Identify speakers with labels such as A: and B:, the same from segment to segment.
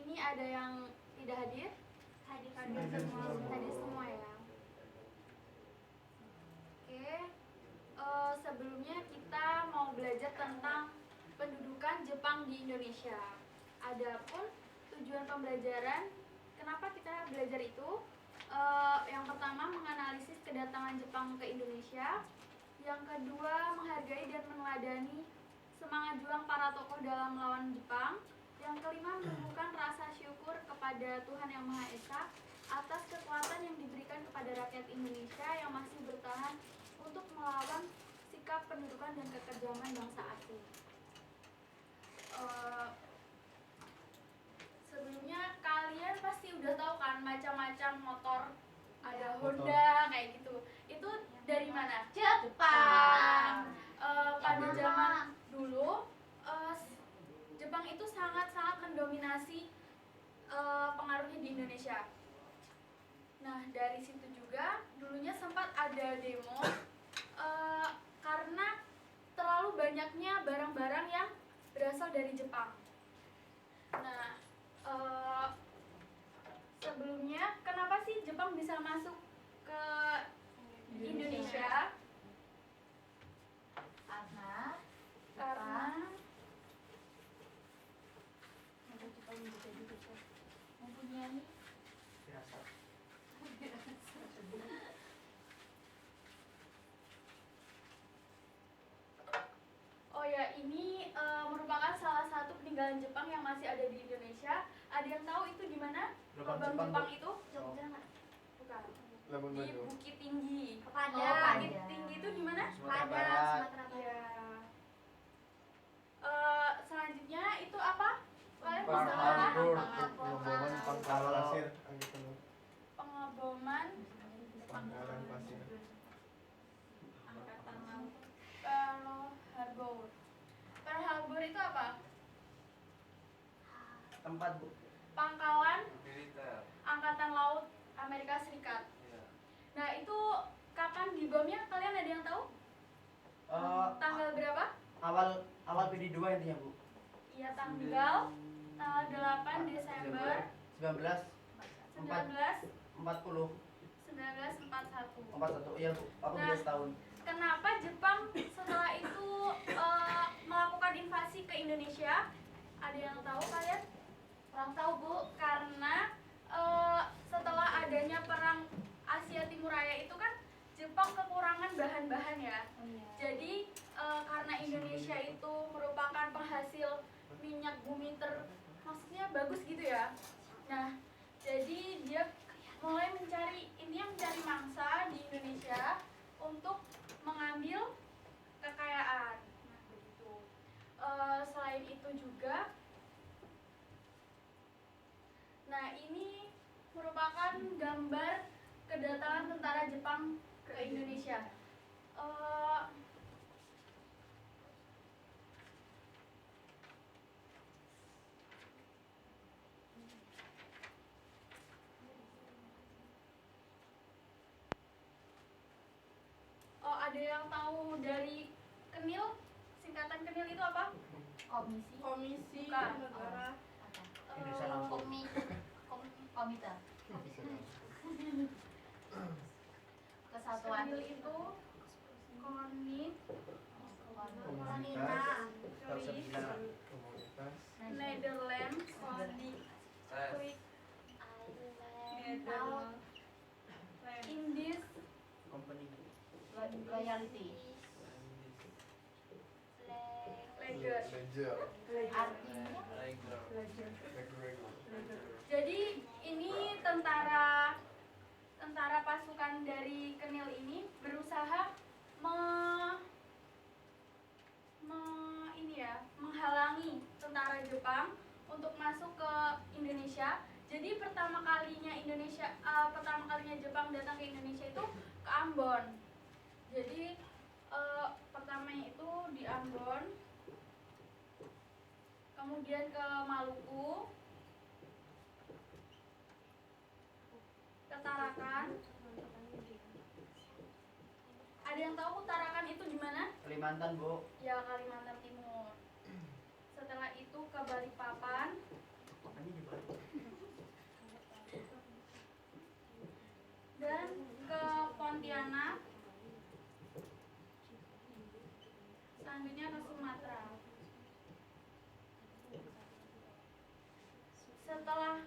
A: ini ada yang tidak hadir? Hadir semua ya. Oke, sebelumnya kita mau belajar tentang pendudukan Jepang di Indonesia. Adapun tujuan pembelajaran, kenapa kita belajar itu? Yang pertama, menganalisis kedatangan Jepang ke Indonesia. Yang kedua, menghargai dan meneladani semangat juang para tokoh dalam melawan Jepang. Yang kelima, menumbuhkan rasa syukur kepada Tuhan Yang Maha Esa atas kekuatan yang diberikan kepada rakyat Indonesia yang masih bertahan untuk melawan sikap pendudukan dan kekejaman bangsa asing. Sebelumnya kalian pasti udah tahu kan macam-macam motor, ada Honda kayak gitu. Itu dari mana? Jepang. Pada zaman dulu Jepang itu sangat-sangat mendominasi pengaruhnya di Indonesia. Nah, dari situ juga dulunya sempat ada demo karena terlalu banyaknya barang-barang yang berasal dari Jepang. Nah, sebelumnya kenapa sih Jepang bisa masuk ke Indonesia? Karena mempunyai Oh ya, ini merupakan salah satu peninggalan Jepang yang masih ada di Indonesia. Ada yang tahu itu di mana? Lubang Jepang itu? Jogja nggak? Bukan. Di Bukit Tinggi. Bukit Tinggi itu di mana? Sumatera Barat. Ya. Selanjutnya itu apa? Kalian bisa
B: Pengeboman Pangkalan Pasir.
A: Pengeboman
B: Pangkalan Pasir.
A: Angkatan Laut. Pearl Harbor itu apa?
B: Tempat, Bu.
A: Pangkalan
C: militer.
A: Angkatan Laut Amerika Serikat.
C: Ya.
A: Nah, itu kapan dibomnya? Kalian ada yang tahu? Tanggal berapa?
B: Awal PD2 intinya, Bu.
A: Iya, tanggal 8 Desember
B: 1941.
A: 1941.
B: Iya, Bu. Aku beda setahun.
A: Kenapa Jepang setelah itu melakukan invasi ke Indonesia? Ada yang tahu kalian? Kurang tahu, Bu. Karena setelah adanya perang Asia Timur Raya itu kan Jepang kekurangan bahan-bahan ya. Jadi karena Indonesia itu merupakan penghasil minyak bumi maksudnya bagus gitu ya. Nah, jadi dia mulai mencari mangsa di Indonesia untuk mengambil kekayaan. Nah, begitu. Selain itu juga, nah ini merupakan gambar kedatangan tentara Jepang ke Indonesia. Ada yang tahu dari KENIL? Singkatan KENIL itu apa? Komisi Negara
D: Komite Kesatuan
A: KENIL itu Konit
B: Komunitas
A: Netherlands Indies
B: Company.
D: Loyalty
B: Ledger.
D: artinya
A: Jadi ini tentara pasukan dari KENIL ini berusaha menghalangi tentara Jepang untuk masuk ke Indonesia. Jadi pertama kalinya Jepang datang ke Indonesia itu ke Ambon. Jadi pertamanya itu di Ambon, kemudian ke Maluku, ke Tarakan. Ada yang tahu Tarakan itu di mana?
B: Kalimantan, Bu.
A: Ya, Kalimantan Timur. Setelah itu ke Balikpapan.
B: Makanya di Bali.
A: setelah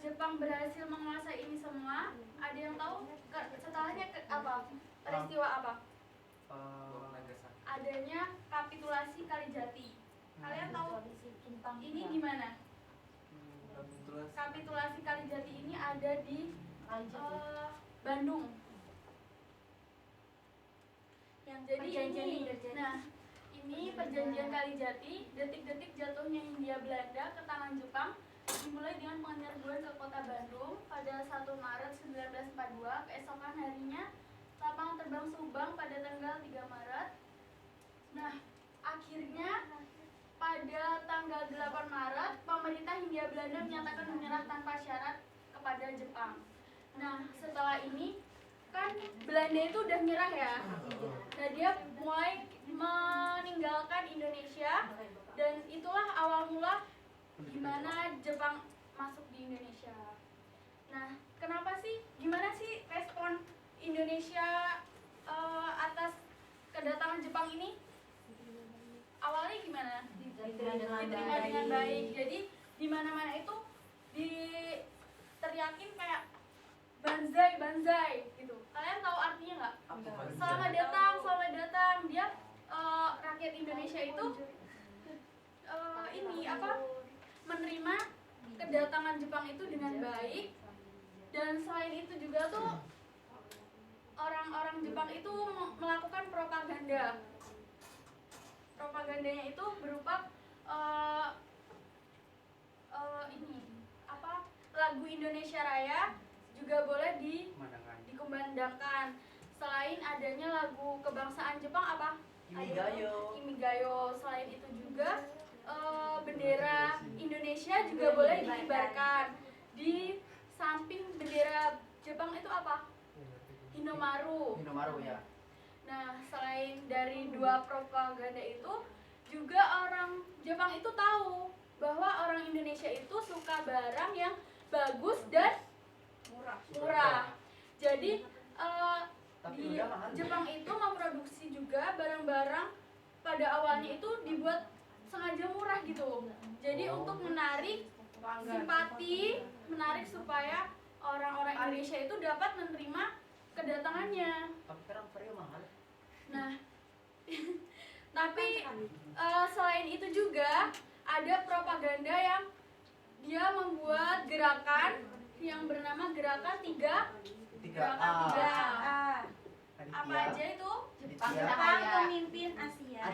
A: Jepang berhasil menguasai ini semua, ada yang tahu setelahnya apa? Peristiwa apa? Adanya kapitulasi Kalijati. Kalian tahu ini di mana? Kapitulasi Kalijati ini ada di Bandung. Yang jadi ini perjanjian Kalijati, detik-detik jatuhnya Hindia Belanda ke tangan Jepang dimulai dengan penyerbuan ke kota Bandung pada 1 Maret 1942. Keesokan harinya lapangan terbang Subang pada tanggal 3 Maret. Nah, akhirnya pada tanggal 8 Maret pemerintah Hindia Belanda menyatakan menyerah tanpa syarat kepada Jepang. Nah, setelah ini kan Belanda itu udah nyerah ya. Nah, dia mulai meninggalkan Indonesia dan itulah awal mula gimana Jepang masuk di Indonesia. Nah, kenapa sih? Gimana sih respon Indonesia atas kedatangan Jepang ini? Awalnya gimana? Diterima dengan baik. Jadi di mana-mana itu diteriakin kayak banzai, banzai gitu. Kalian tahu artinya nggak? Selamat datang, selamat datang. Dia rakyat Indonesia itu menerima kedatangan Jepang itu dengan baik. Dan selain itu juga tuh orang-orang Jepang itu melakukan propaganda. Propagandanya itu berupa lagu Indonesia Raya juga boleh dikumandangkan. Selain adanya lagu kebangsaan Jepang apa? Kimigayo. Selain itu juga bendera Indonesia juga boleh dikibarkan. Di samping bendera Jepang itu apa? Hinomaru
B: ya.
A: Nah, selain dari dua propaganda itu, juga orang Jepang itu tahu bahwa orang Indonesia itu suka barang yang bagus dan murah. Jadi di Jepang itu memproduksi juga barang-barang pada awalnya itu dibuat sengaja murah gitu. Jadi untuk menarik simpati, menarik supaya orang-orang Indonesia itu dapat menerima kedatangannya.
B: Tapi sekarang vario mahal.
A: Nah, tapi selain itu juga ada propaganda yang dia membuat gerakan yang bernama gerakan 3A. Apa aja itu?
D: Jepang pemimpin Asia.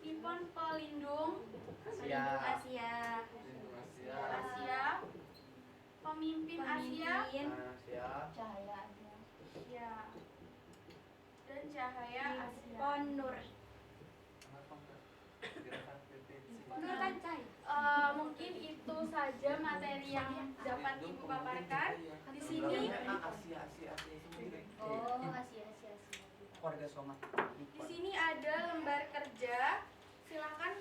A: Nippon pelindung
D: Asia.
A: Pemimpin Asia.
D: Cahaya Asia.
A: Ya. Dan cahaya Asia.
D: Nippon Nur. Nur kan cahaya.
A: Mungkin itu saja materi yang dapat Ibu paparkan. Di sini
D: Asia.
B: Warga Somad.
A: Di sini ada lembar kerja. Silakan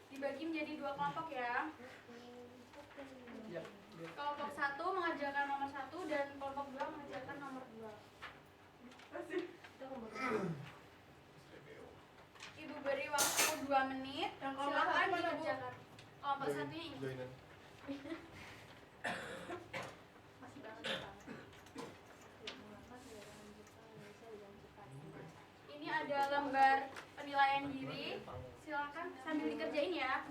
A: dibagi menjadi 2 kelompok ya. Kelompok 1 mengerjakan nomor 1 dan kelompok 2 mengerjakan nomor 2. Ibu beri waktu 2 menit. Silakan dikerjakan. Kelompok 1-nya ini. Masih banget. Ini ada lembar penilaian diri. Silakan sambil dikerjain ya.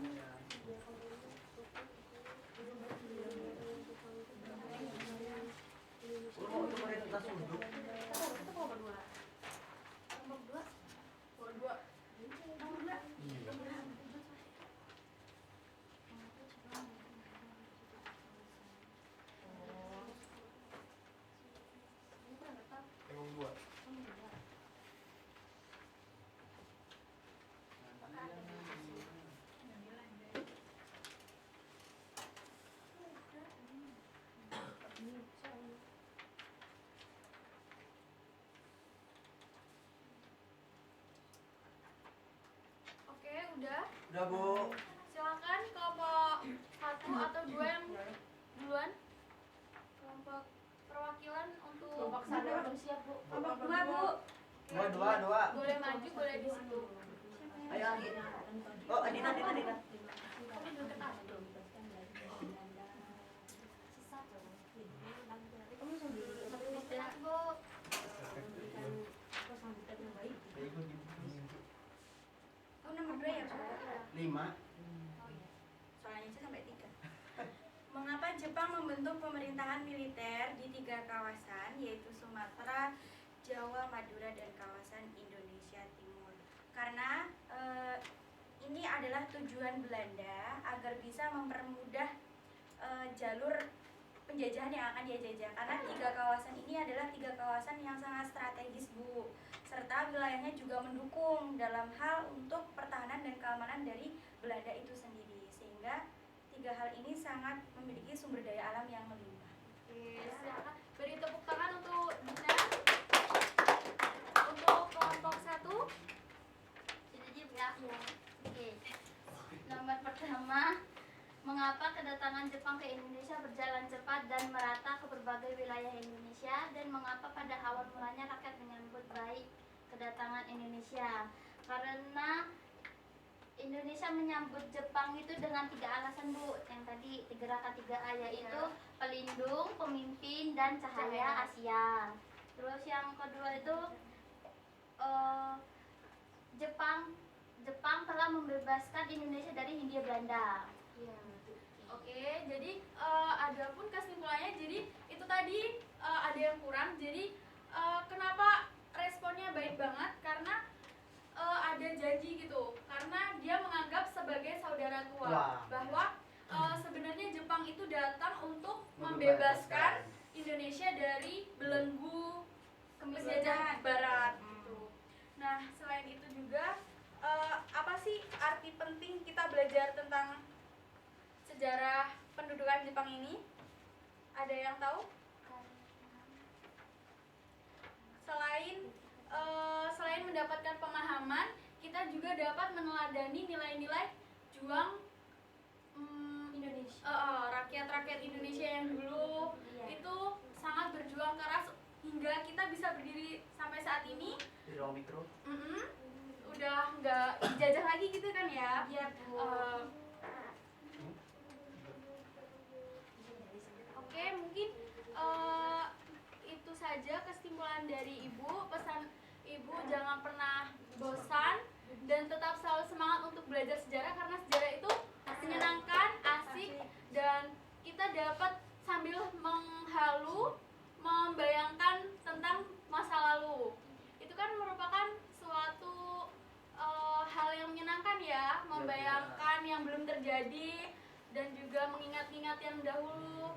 A: Oke, udah.
B: Udah, Bu.
A: Silakan kelompok 1 atau 2 yang duluan. Kelompok perwakilan untuk
D: Kelompok 1 belum siap, Bu.
A: Kelompok 2, Bu.
B: Dua.
A: Boleh maju, boleh di situ.
B: Ayo, Anggi. Oh, Adina.
A: Istirahat, Bu.
C: Oh, nomor 2 ya, Bu?
B: 5.
C: Oh iya. Soalnya itu sampai 3. Mengapa Jepang membentuk pemerintahan militer di 3 kawasan, yaitu Sumatera, Jawa, Madura, dan kawasan Indonesia Timur? Karena ini adalah tujuan Belanda agar bisa mempermudah jalur penjajahan yang akan dia jajah. Karena 3 kawasan ini adalah 3 kawasan yang sangat strategis, Bu, serta wilayahnya juga mendukung dalam hal untuk pertahanan dan keamanan dari Belanda itu sendiri, sehingga 3 hal ini sangat memiliki sumber daya alam yang melimpah.
A: Oke, silakan beri tepuk tangan untuk Dina. Untuk kelompok 1.
D: Ya. Oke. Nomor pertama, mengapa kedatangan Jepang ke Indonesia berjalan cepat dan merata ke berbagai wilayah Indonesia, dan mengapa pada awal mulanya rakyat menyambut baik kedatangan Indonesia? Karena Indonesia menyambut Jepang itu dengan 3 alasan, Bu. Yang tadi gerakan 3A, yaitu pelindung, pemimpin, dan cahaya Asia. Terus yang kedua itu Jepang telah membebaskan Indonesia dari Hindia Belanda.
A: Iya. Oke, jadi ada pun kesimpulannya, jadi itu tadi ada yang kurang. Jadi kenapa responnya baik banget? Karena ada janji gitu. Karena dia menganggap sebagai saudara tua.
B: Wah.
A: Bahwa sebenarnya Jepang itu datang untuk membebaskan Indonesia dari belenggu penjajah Barat gitu. Nah, selain itu juga apa sih arti penting kita belajar tentang sejarah pendudukan Jepang ini? Ada yang tahu? Selain mendapatkan pemahaman, kita juga dapat meneladani nilai-nilai juang
D: Indonesia.
A: rakyat-rakyat Indonesia yang dulu itu sangat berjuang keras hingga kita bisa berdiri sampai saat ini.
B: Di ruang mikro.
A: Udah nggak dijajah lagi gitu kan ya?
D: Iya, Bu.
A: Oke, mungkin itu saja kesimpulan dari Ibu. Pesan Ibu, jangan pernah bosan dan tetap selalu semangat untuk belajar sejarah, karena sejarah itu menyenangkan, asik, dan kita dapat sambil membayangkan tentang masa lalu. Itu kan merupakan suatu hal yang menyenangkan ya, membayangkan yang belum terjadi dan juga mengingat-ingat yang dahulu.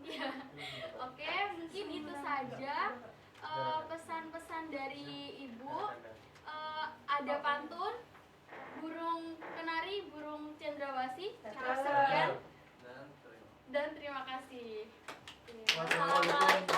A: Ya. Oke, mungkin itu saja pesan-pesan dari Ibu. Ada pantun, burung kenari, burung cendrawasih. Sekian dan terima kasih. Wassalamualaikum.